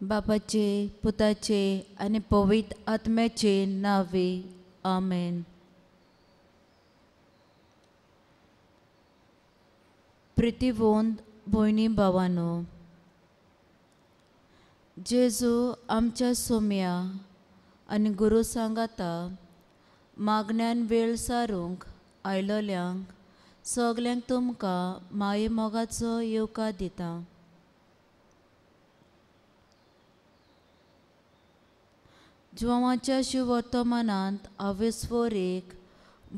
बापाचे पुताचे आनी पवित्र आत्म्याचे नावे आमेन. प्रितीवंत भयणी भावांनो, जेजू आमच्या सोम्या आनी गुरू सांगाता मागण्यान वेळ सारूंक आयलोल्यांक सगल्यांक तुमकां माये मोगाचो येवकार दिता. जिवाच्या शिव वर्तमानांत आवेस्वर एक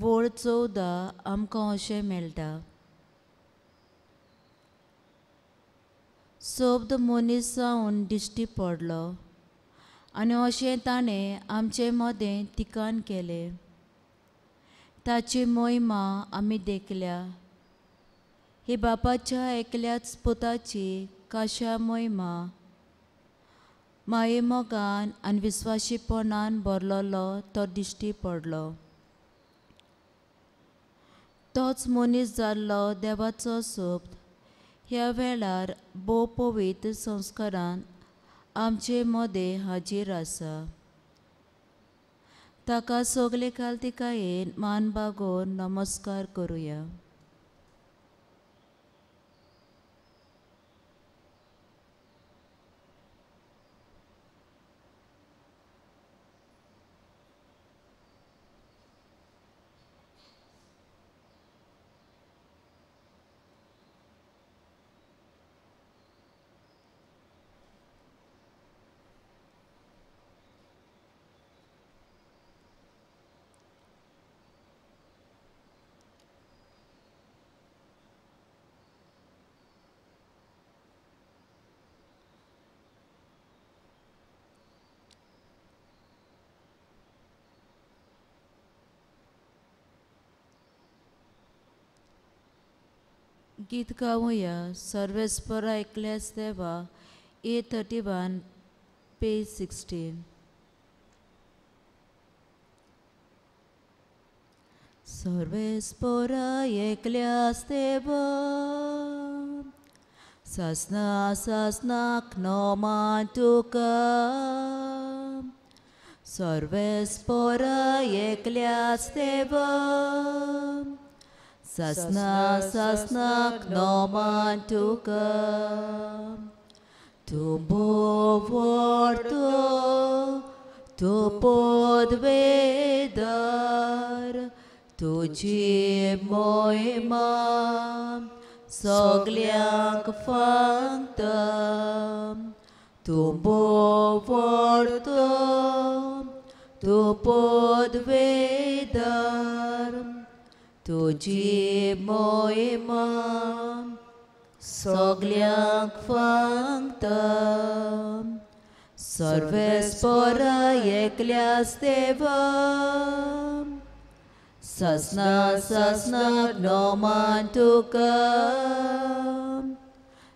वोळ 14 आमकां अशें मेळटा. सोबद मनीस जावन दिश्टी पडलो आनी अशें ताणें आमचे मदें तिकान केलें. ताची महिमा आमी देखल्या. ही बापाच्या एकल्याच पुताची काशा महिमा माये मोगान आनी विस्वाशीपणान भरलोलो तो दिश्टी पडलो. तोच मनीस जाल्लो देवाचो सोब ह्या वेळार भोव पवित्र संस्कारान आमचे मदें हाजीर आसा. ताका सगले काल्तिकायेन मान बागोवन नमस्कार करुया. गीत गावुया. सर्वेस्परा एकल्यास देवा A31 पेज 16. सर्वेस्परा एकल्यास देवा सासना सासनाक नोमान तुका. सर्वेस्परा एकल्यास देवा सासना सासनाक नोमान तुका. Tu vorto, tu podvedar, tuji moima, sogliak fantam. Tu vorto, tu podvedar, tuji moima, sogliak fantam. सर्वेस्परा एकल्यास देवा सासना सासनाक नोमान तुका.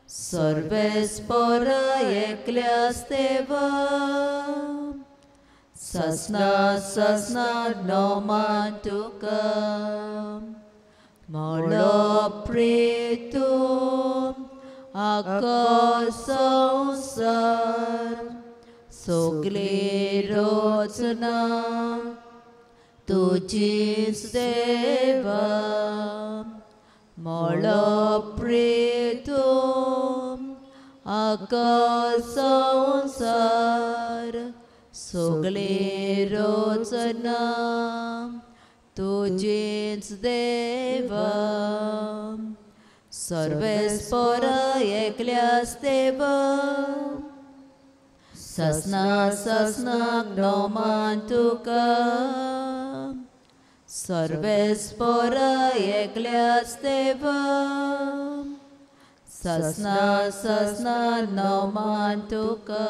सर्वेस्परा एकल्यास देवा सासना सासनाक नोमान तुका. Molo pretum akosonsar sogli rocna tuji's deva. Molo pretum akosonsar sogli rocna तुझेच देवा. सर्वेस्परा एकल्यास देवा सासना सासनाक नोमान तुका. सर्वेस्परा एकल्यास देवा सासना सासनाक नोमान तुका.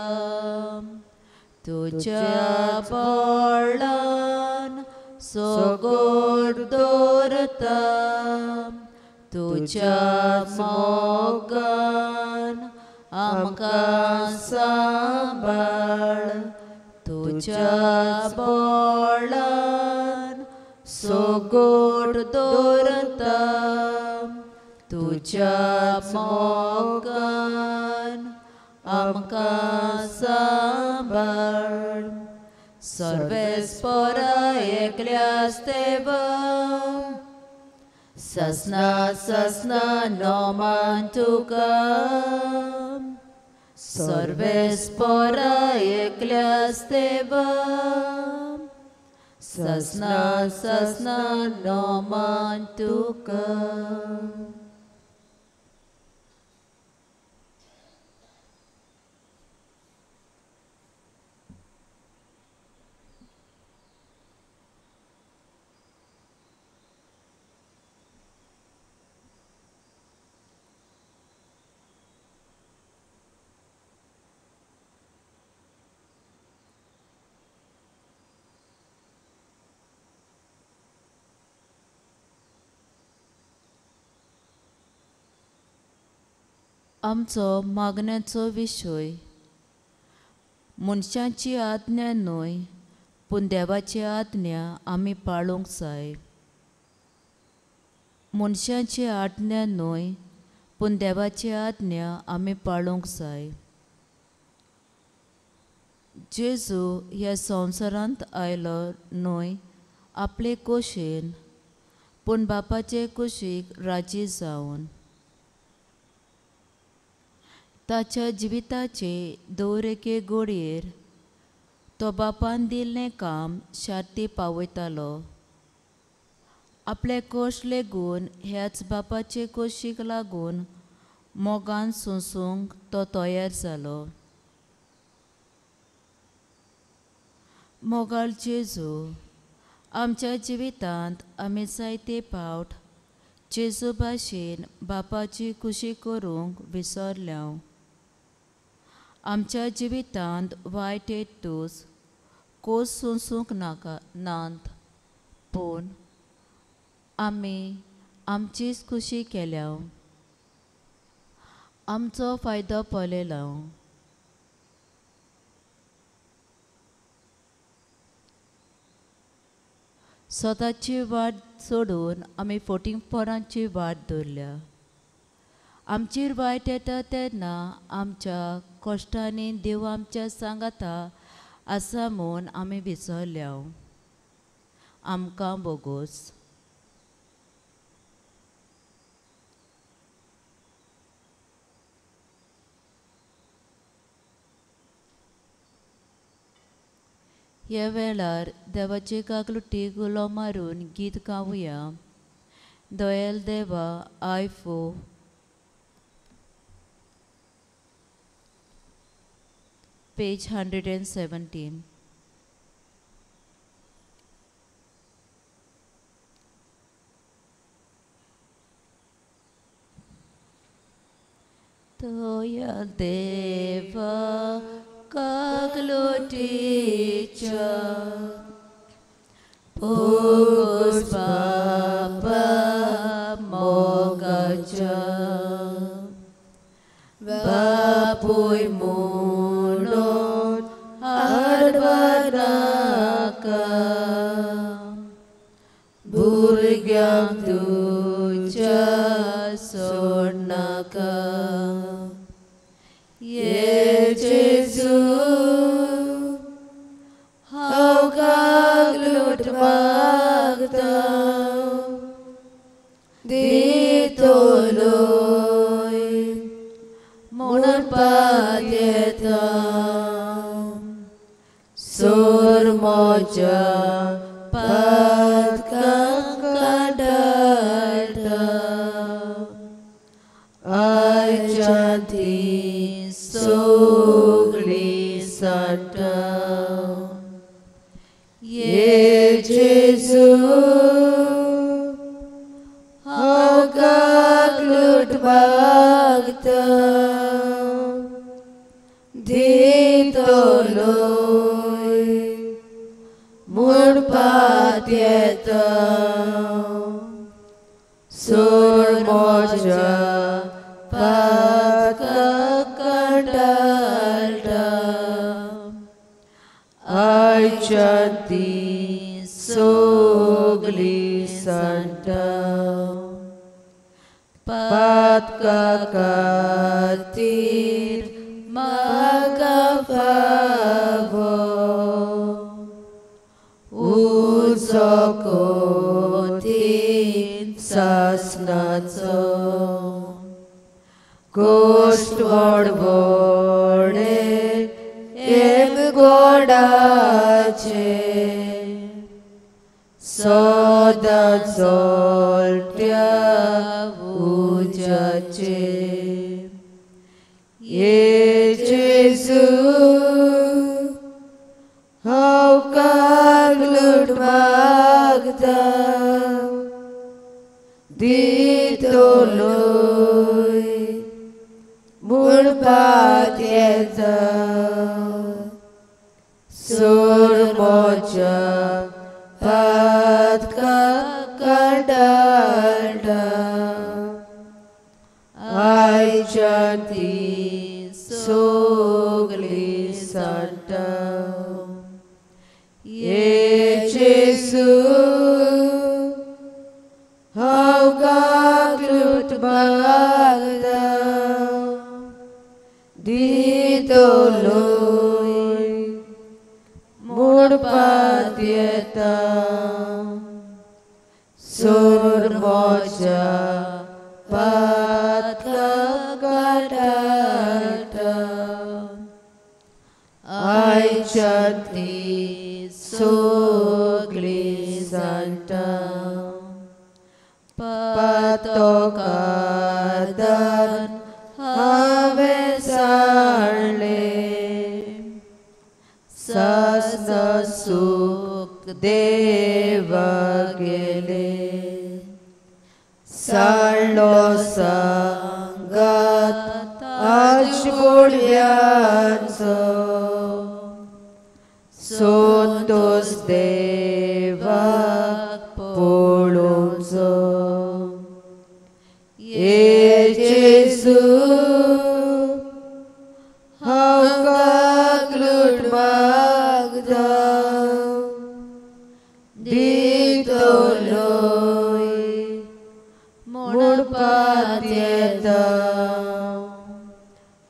तुझ्या बोळान सोगोड दवरता. तुझ्या मोगान आमकां सांबाळ. तुझ्या बोळान सोगोड दवरता. तुझ्या मोगान आमकां सांबाळ. सर्वेस्परा एकल्यास तेवा ससना ससना नोमान तुका. सर्वेस्परा एकल्यास तेवा ससना ससना नोमान तुका. आमचो मागण्याचो विशय. मनशांची आज्ञा न्हय पूण देवाची आज्ञा आमी पाळूंक जाय. मनशांची आज्ञा न्हय पूण देवाची आज्ञा आमी पाळूंक जाय. जेजू ह्या संवसारांत आयलो न्हय आपले खोशेन पूण बापाचे खोशेक राजी जावन. ताच्या जिविताचे दवरेके घडयेर तो बापान दिल्लें काम शार्ती पावयतालो. आपले खोश लेगून ह्याच बापाचे खोशीक लागून मोगान सोंसूंक तो तयार जालो. मोगाळ जेजू आमच्या जिवितांत आमी जायते फावट जेजू भाशेन बापाची खुशी करूंक विसरल्या. आमच्या जिवितांत वायट हेतूस खोस सोंसूंक नात पूण आमी आमचीच खुशी केल्या. आमचो फायदो पळयला. स्वताची वाट सोडून आमी फोटिंगपणाची वाट धरल्या. आमचेर वायट येता तेन्ना आमच्या कश्टांनी देव आमच्या सांगाता आसा म्हूण आमी विसरल्या. आमकां बोगोस. ह्या वेळार देवाचे काकलुटी गुलो मारून गीत गावया. दयाल देवा आयफो पेज 117. दयाल देवा काकलुटीच्या बोगोस बाबा मोगाच्या. बापूय म्हणून हाडवा नाका. भुरग्यांक तुज्या सोड नाका. ये जेजू हांव काकलूट मागता. दितलोय म्हणपाक येता. सोर म्हज्या पातकांक काडटा. आयच्यान ती सगळी सांटा. ये जेजू हांव काकलूट मागता. दितलोय म्हणपाक येता. सोड म्हज्या पातकांक काडटा. आयच्यान ती सगळी सांटा. पातका खातीर म्हाका फावो उजो कोतीन सासनाचो गोश्ट वडवडे एम गोडाचे सदां चलत्या उज्याचे ये जेजू हांव कागलूट मागता दितलोय म्हणपाक येता सोर म्हज्या पातका काडाळटा आयच्यान ती सोगली सांटा ये जेजू हांव कागलूट मागता दितलोय म्हणपाक येता सोर म्हज्या पातका काडाळटा आयच्यान ती सोगली सांटा पातो कादान हांवें सांडले सासना सूख देवा गेले सांडलो सांगात आज बोडव्यांचो सोतोस देवाक पळोवचो ये जेजू हांव कागलूट मागता दितलोय म्हणपाक येता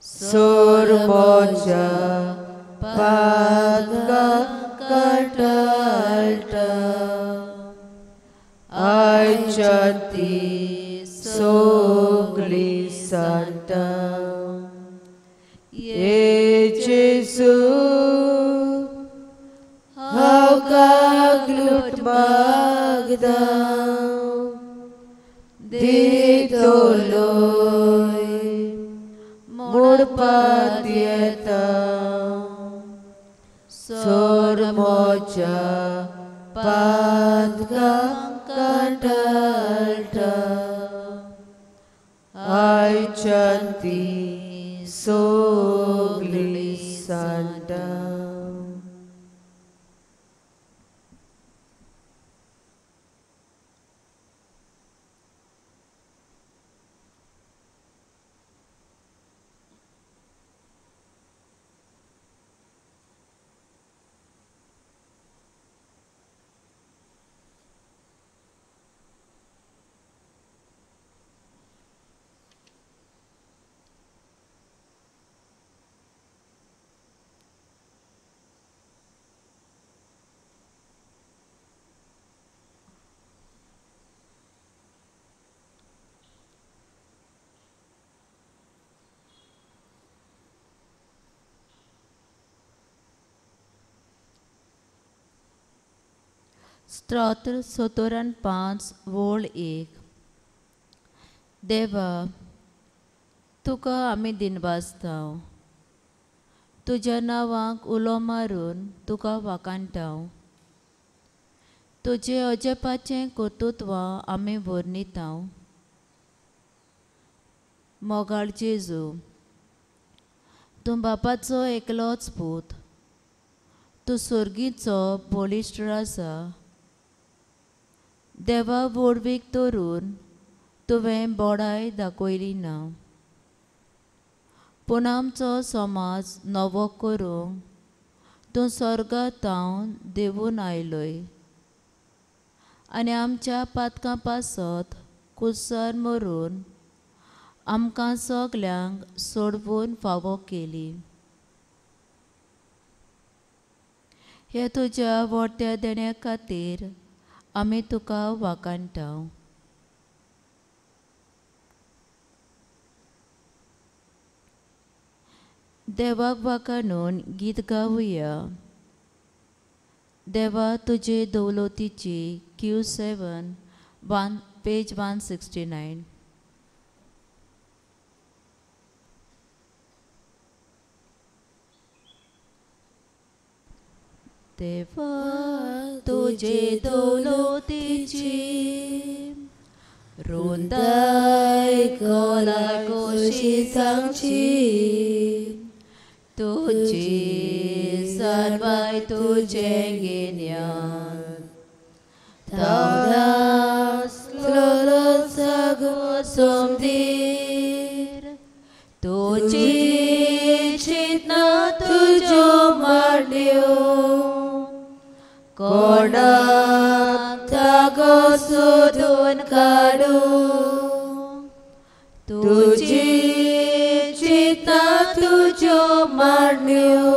सोर म्हज्या पातका काडाळटा आयच्यान ती सोगली सांटा ये जेजू हांव कागलूट मागता दितलोय म्हणपाक येता सोर म्हज्या पातका काडाळटा आयच्यान ती सोगली सांटा स्तोत्र 75 वोळ 1 देवा तुका आमी दिनवासताव तुज्या नांवाक उलो मारून तुका वाकाणटाव तुजे अजपाचें कर्तृत्व आमी वर्णिताव मोगाळ जेजू तूं बापाचो एकलोच पूत तूं सर्गीचो बळिश्ट आसा देवा वडवीक तरून तुवें बोडाय दाखयली ना पूण आमचो समाज नवो करूंक तूं स्वर्गांतावन देवून आयलोय आनी आमच्या पातकां पासत कुसर मरून आमकां सगल्यांक सोडवून फावो केली. हे तुज्या व्हडट्या देण्या खातीर आमी तुका वाखाणटाव. देवाक वाखाणून गीत गावुया. देवा तुजे दौलतीची Q7 पेज 169. देवा तुजे दौलतीची रुंदाय कोला कोशी सांगची. तुझी सर्वाय तुझे गिन्यान सगो सोमदीर. तुझी चितना तुझो माड्यो कोणाक तागो सोदून काडू. तुझी चितना तुझो माड्यो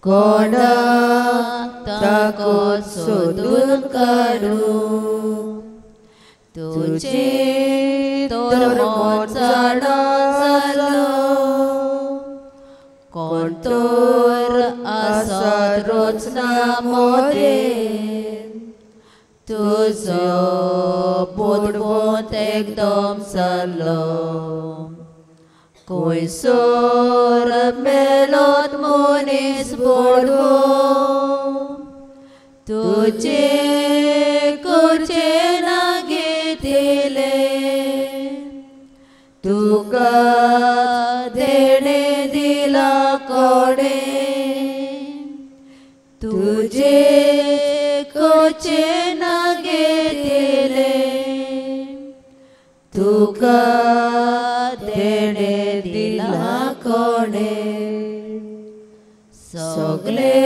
कोणाक तागो सोदून काडू. तुझे तोर जाणो जालो कोण तोर आसत रोचना मोदेन. तुजो बुडबोत एकदम जालो कोयसोर मेलोत मनीस बुडवो. तुझे कुचे नागितले तुका देणे दिला कोणे. तुझे कुचे नागितले तुका देणे दिला कोणे. सगळे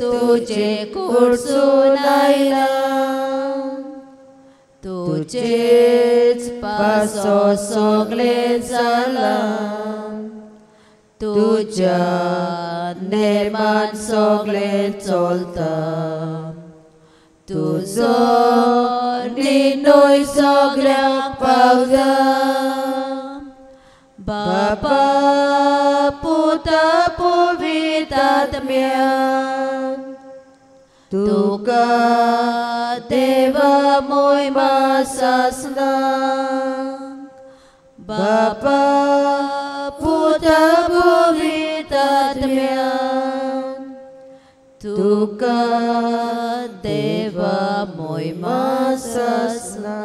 तुझे कडसून आयला तुझेच पासो सगळे जाला. तुझ्या नेमान सगळे चलता. तुझो निनोय सगळ्यांक पावता. बापा पुता पवित्र आत्म्या तुका देवा मोहिमा सासना. बापा पुता पवित्र आत्म्या तुका देवा मोहिमा सासना.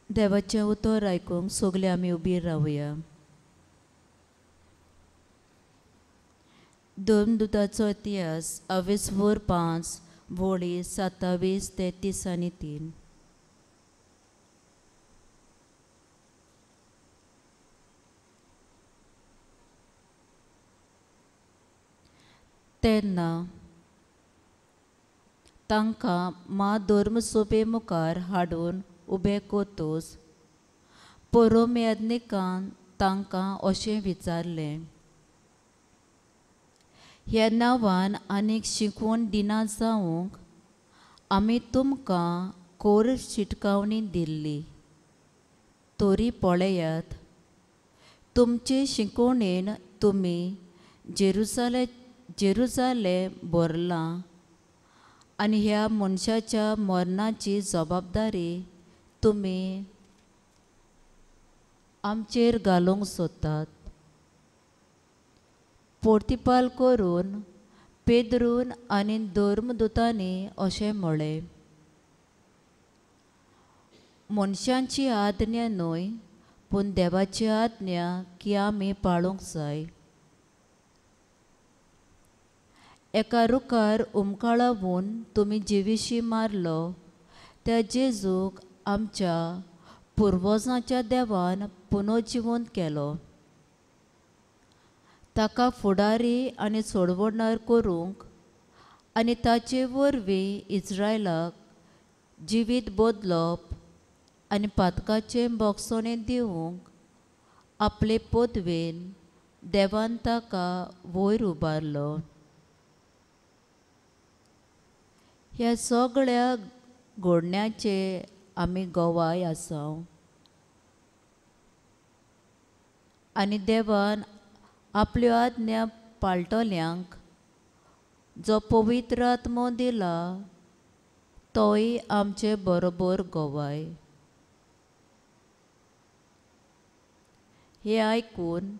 देवाचें उतर आयकूंक सगळे आमी उबी रावया. दोन दुताचो इतिहास 22:5 वळी 27 ते 33. तेन्ना तांकां धर्म सोबे मुखार हाडून उबे कोतूस पुरोमेदनिकान तांकां अशें विचारलें, ह्या नांवान आनीक शिकवण दिना जावंक आमी तुमकां कोर शिटकावणी दिल्ली. तरी पळयात, तुमचे शिकवणेन तुमी जेरुसालेम भरलां आनी ह्या मनशाच्या मरणाची जबाबदारी तुमी आमचेर घालूंक सोदतात. पोर्तिपाल करून पेद्रून आनी धर्मदूतांनी अशें म्हळें, मनशांची आज्ञा न्हय पूण देवाची आज्ञा की आमी पाळूंक जाय. एका रुखार उमकाळावून तुमी जिविशी मारलो त्या जेजूक आमच्या पुर्वजांच्या देवान पुनर्जिवंत केलो. ताका फुडारी आनी सोडवणदार करूंक आनी ताचे वरवीं इस्रायलाक जिवीत बदलप आनी पातकाचें बोगसणें दिवंक आपले पदवेन देवान ताका वयर उबारलो. ह्या सगळ्या घडण्याचे आमी गवाय आसात. आनी देवान आपल्यो आज्ञा पाळटल्यांक जो पवित्र आत्मो दिला तोय आमचे बरोबर गवाय. हे आयकून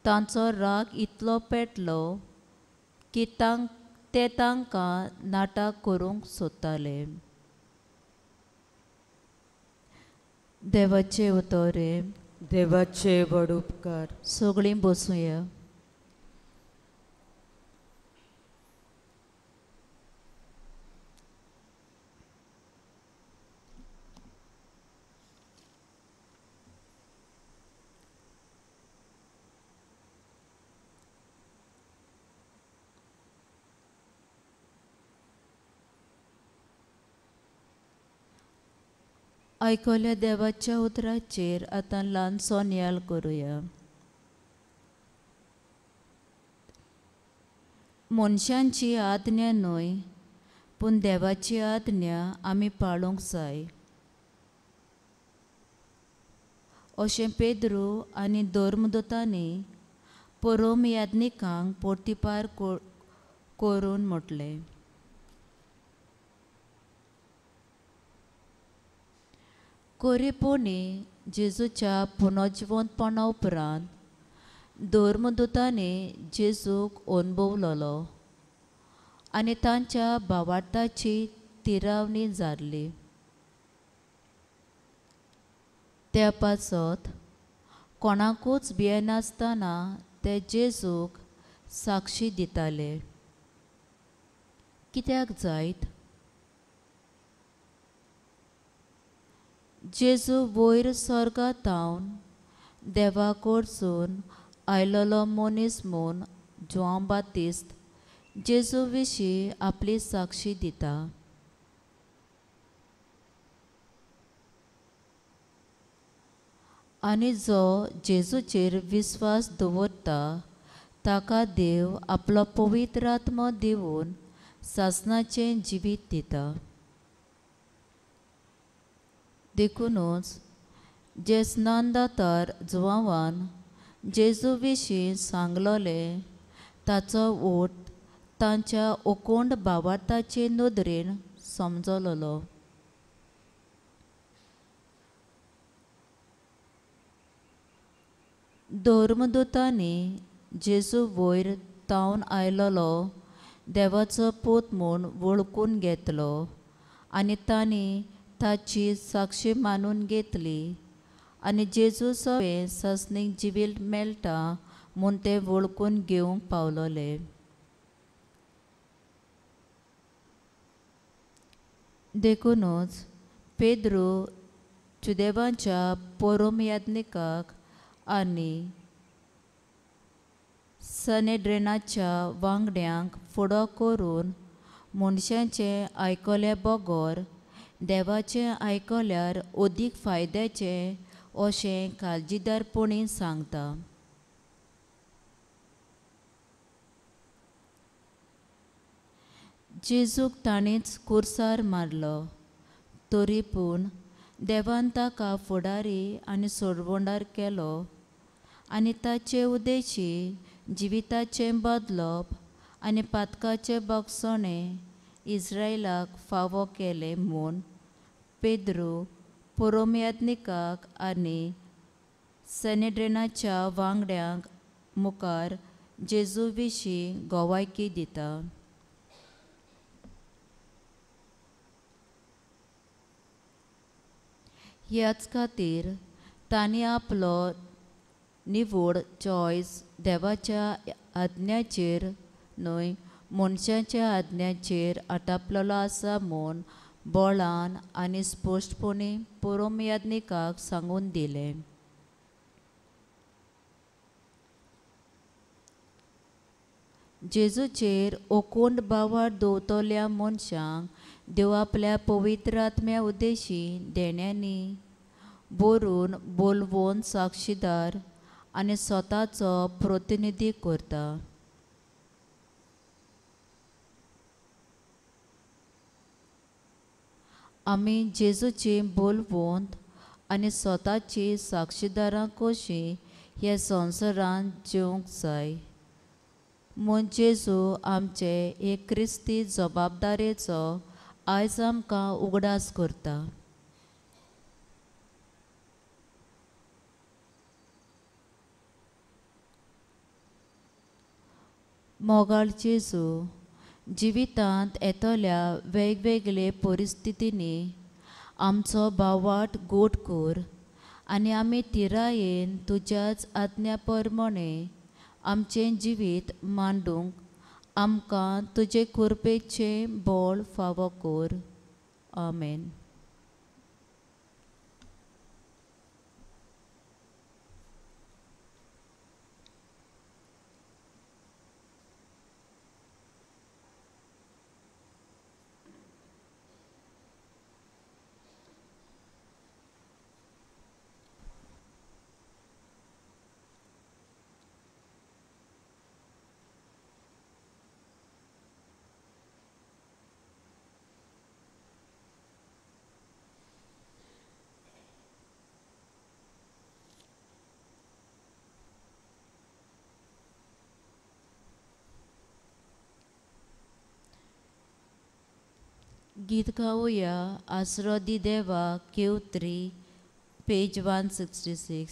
तांचो राग इतलो पेटलो की ते तांकां नाटक करूंक सोदताले. देवाचे उतोरे. देवाचे व्हड उपकार. सगळीं बसूया. आयकल्या देवाच्या उतराचेर आतां ल्हानसो नियाळ करुया. मनशांची आज्ञा न्हय पूण देवाची आज्ञा आमी पाळूंक जाय. अशें पेद्रू आनी धर्मदूतांनी परम याज्ञिकांक पोर्तिपार करून म्हटलें. खरेपणी जेजूच्या पुनर्जिवंतपणा उपरांत धर्मदूतांनी जेजूक अनुभवलो आनी तांच्या भावार्थाची तिरावणी जाल्ली. त्या पासत कोणाकूच भियेनासतना ते जेजूक साक्षी दिताले. कित्याक जायत? जेजू वयर स्वर्गांतावन देवा कडसून आयलोलो मनीस म्हूण जोआन बातिस्त जेजू विशीं आपली साक्षी दिता. आनी जो जेजूचेर विस्वास दवरता ताका देव आपलो पवित्र आत्मो दिवन सासणाचें जिवीत दिता. देखूनच जे स्नानदातार जुवांवान जेजू विशीं सांगलोले ताचो ओट तांच्या ओकोंड भावार्थाचे नदरेन समजलोलो. धर्मदूतांनी जेजू वयर तावन आयलोलो देवाचो पूत म्हूण वळखून घेतलो आनी तांणी ताची साक्षी मानून घेतली आनी जेजू सगळे सासणीक जिवीत मेळटा म्हूण ते वळखून घेवंक पावलोले. देखूनच पेद्रू चुदेवांच्या परम याज्ञिकाक आनी सनेड्रेनाच्या वांगड्यांक फुडो करून मनशांचें आयकले बगोर देवाचें आयकल्यार अदीक फायद्याचें अशें काळजीदारपणी सांगता. जेजूक ताणींच कुर्सार मारलो तरी पूण देवान ताका फुडारी आनी सोडवणदार केलो आनी ताचे उदेशी जिविताचें बदलप आनी पातकाचें बोगसणें इस्रायलाक फावो केलें म्हूण पेद्रू परम याज्ञिकाक आनी सनेड्रेनाच्या वांगड्यांक मुखार जेजू विशीं गवायकी दिता. ह्याच खातीर तांणी आपलो निवड चॉयस देवाच्या आज्ञाचेर न्हय मनशाच्या आज्ञाचेर आटापलेलो आसा म्हूण बोळान आनी स्पश्टपणी पुरोम याज्ञिकाक सांगून दिलें. जेजूचेर ओकूंड बावाड दवरतल्या मनशांक देव आपल्या पवित्र आत्म्या उद्देशी देण्यांनी बरोवन बोलवून साक्षीदार आनी स्वताचो प्रतिनिधी करता. आमी जेजूची बोलवून आनी स्वताची साक्षीदारां कशीं ह्या संवसारांत जिवंक जाय म्हूण जेजू आमचे एक क्रिस्ती जबाबदारेचो आयज आमकां उगडास करता. मोगाळ जेजू जिवितांत येतल्या वेगवेगळे परिस्थितींनी आमचो बावाट गोड कर आनी आमी तिरायेन तुज्याच आज्ञा प्रमाणे आमचें जिवीत मांडूंक आमकां तुजे कृपेचें बळ फावो कर. आमेन. गीत गावया आसरो दी देवा Q3 पेज 166.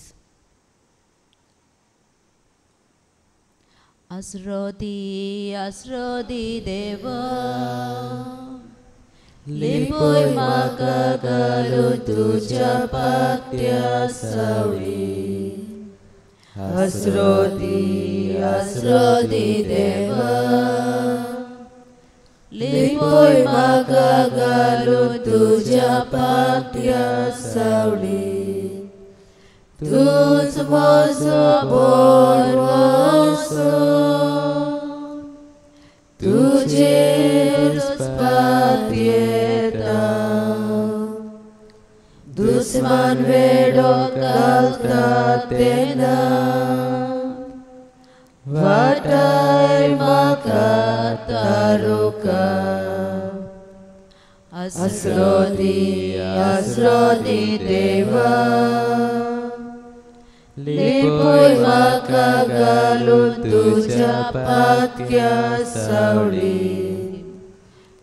आसरो दी देवा लिपोय म्हाका घालून तुज्या पात्या सावळी. आसरो दी देवा लिपोय म्हाका घालून तुज्या पात्या सावळी. तूच म्हजो बोरवोसो तुजेर पातयेता. दुस्मान वेडो घालता तेन्ना वाटाय म्हाका तारुका. आसरो दी देवा लिपोय म्हाका घालून तुज्या पात्या सावळी.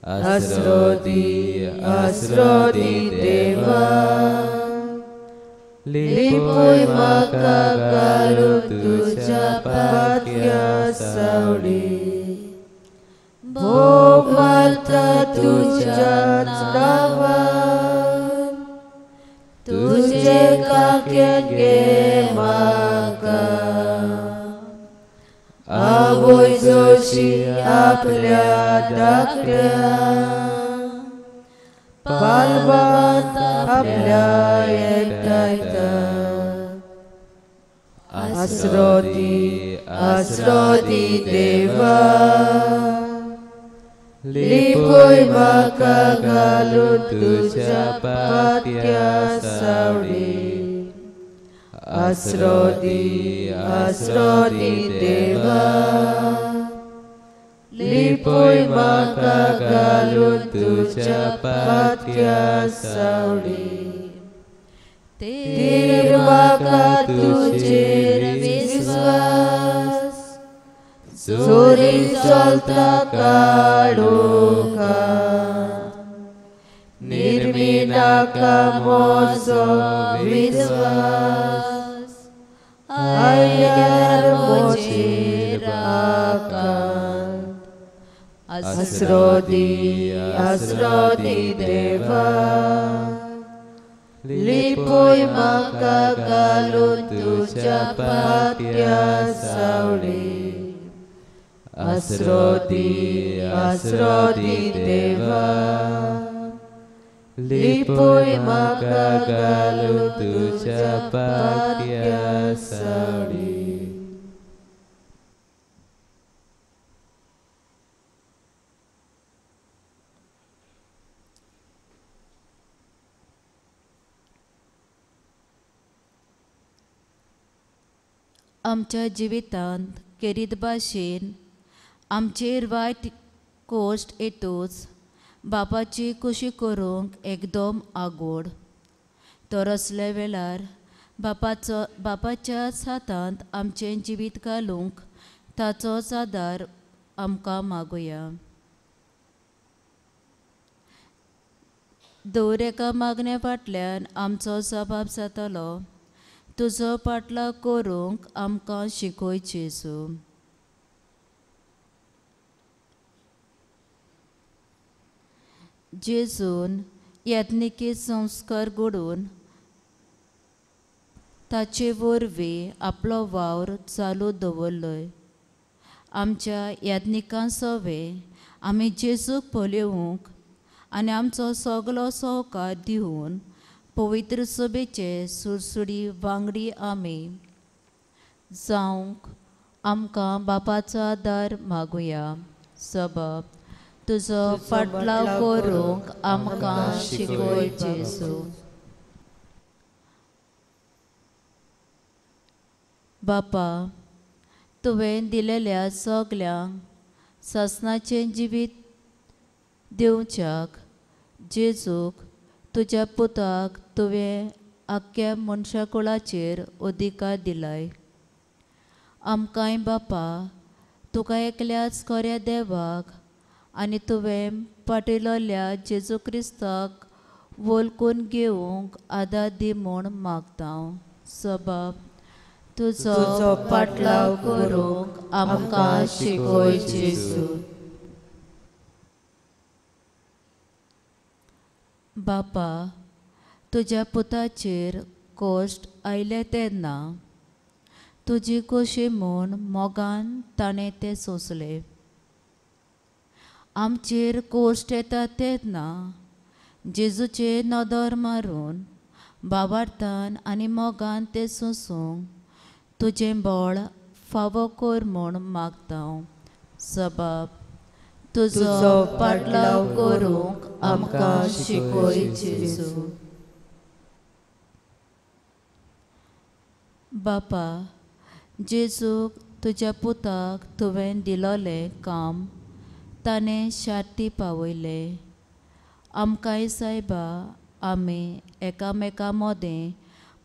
आसरो दी देवा लिपोय म्हाका घालून तुज्या पात्या सावळी. भोग मारता तुज्याच नांवान तुजे काकेन घे म्हाका. आवय जोशी आपल्या धाकट्या पालवांत आपल्या एकठांयता. आसरो दी देवा लिपोय म्हाका घालून तुज्या पात्या सावळी. आसरो दी देवा लिपोय म्हाका घालून तुज्या पात्या सावळी. तेर म्हाका तुजेर विश्वास चोरी चलता काडूका. निर्मिनाका म्हजो विश्वास आय्यार म्हजेर आकांत. आसरो दी देवा लिपोय म्हाका घालून तुज्या पात्या सावळी. आसरो दी देवा लिपोय म्हाका घालून तुज्या पातया साडी आमच्या जिवितांत केरीत भाशेन आमचेर वायट गोश्ट येतूच बापाची कुशी करूंक एकदम आगोड तर असल्या वेळार बापाच्या हातांत आमचें जिवीत घालूंक ताचोच आदार आमकां मागुया. दर एका मागणे फाटल्यान आमचो जबाब जातलो तुजो पाटलाव करूंक आमकां शिकय जेजू. जेजून यत्निकी संस्कार घडोवन ताचे वरवीं आपलो वावर चालू दवरलोय. आमच्या यत्निकां सवे आमी जेजूक पळोवंक आनी आमचो सगलो सहकार दिवन पवित्र सभेचे सुडसुडी वांगडी आमी जावंक आमकां बापाचो आदार मागुया. सबब तुजो फाटलाव करूंक आमकां शिकय जेजू. बापा, तुवें दिलेल्या सगल्यांक सासणाचें जिवीत दिवच्याक जेजूक तुज्या पुताक तुवें आख्ख्या मनशाकुळाचेर अधिकार दिलाय. आमकांय बापा तुका एकल्याच खऱ्या देवाक आनी तुवें पाठयलोल्या जेजू क्रिस्ताक वळखून घेवंक आदार दी म्हूण मागता. सबब तुजो पाटलाव करूंक आमकां शिकय जेजू. बापा, तुज्या पुताचेर कोश्ट आयले तेन्ना तुजी खोशी म्हूण मोगान ताणें तें सोंसलें. आमचेर कोश्ट येता तेन्ना जेजूचेर नदर मारून भावार्थान आनी मोगान तें सोंसूंक तुजें बळ फावो कर म्हूण मागता. सबब तुजो पाटलाव करूंक आमकां शिकय जेजू. बापा, जेजूक तुज्या पुताक तुवें दिलोलें काम ताणें शार्ती पावयलें. आमकांय सायबा आमी एकामेका मदें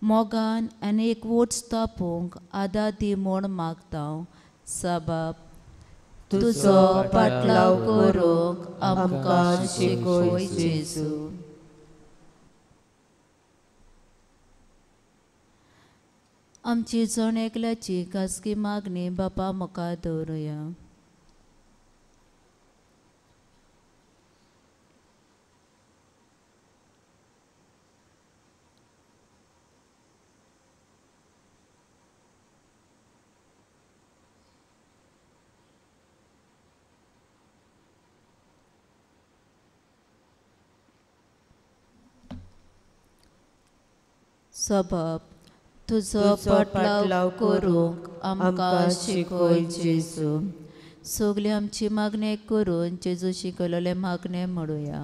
मोगान आनी एकवट स्थापूंक आदार दी म्हूण मागता. सबब तुजो पाटलाव करूंक आमकां शिकय जेजू. आमची जण एकल्याची खासगी मागणी बापा मुखार दवरुया. सबब तुजो पाटलाव करूंक आमकां शिकय जेजू. सगली आमची मागणी करून जेजू शिकयलोले मागणे म्हणुया.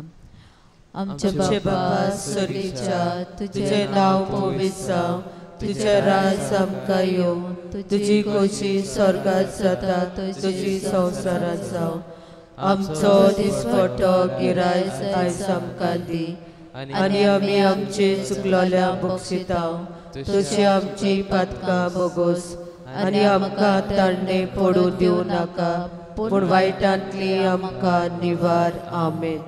आमचे बाबा स्वर्गीच्या तुजें नांव पवित्र जावं, तुजें राज आमकां येवं, तुजी खोशी स्वर्गांत जाता तुजी संवसारांत जावं. आमचो दिसपट्टो गिरायक आयज आमकां दी आनी आमी आमचे चुकलोल्यांक बक्षिता. तशी आमची पातकां बोगोस आनी आमकां तांणे पडूं दिवं नाका, पूण वायटांतली आमकां निवार. आमेन.